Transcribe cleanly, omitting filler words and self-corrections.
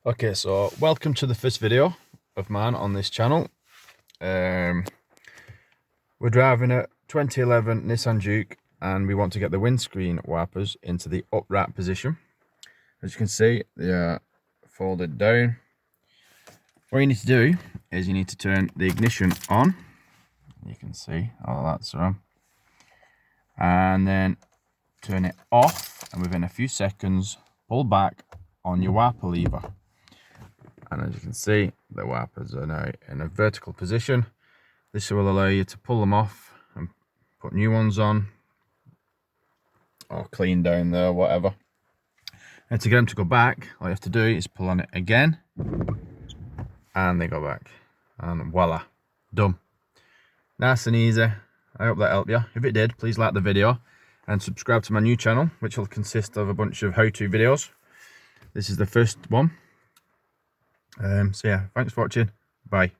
Okay, so welcome to the first video of mine on this channel. We're driving a 2011 Nissan Juke and we want to get the windscreen wipers into the upright position. As you can see, they are folded down. What you need to do is you need to turn the ignition on. You can see all that's on. And then turn it off, and within a few seconds pull back on your wiper lever. And as you can see, the wipers are now in a vertical position. This will allow you to pull them off and put new ones on, or clean down there, whatever. And to get them to go back, all you have to do is pull on it again, and they go back. And voila, done. Nice and easy. I hope that helped you. If it did, please like the video and subscribe to my new channel, which will consist of a bunch of how-to videos. This is the first one. So yeah, thanks for watching. Bye.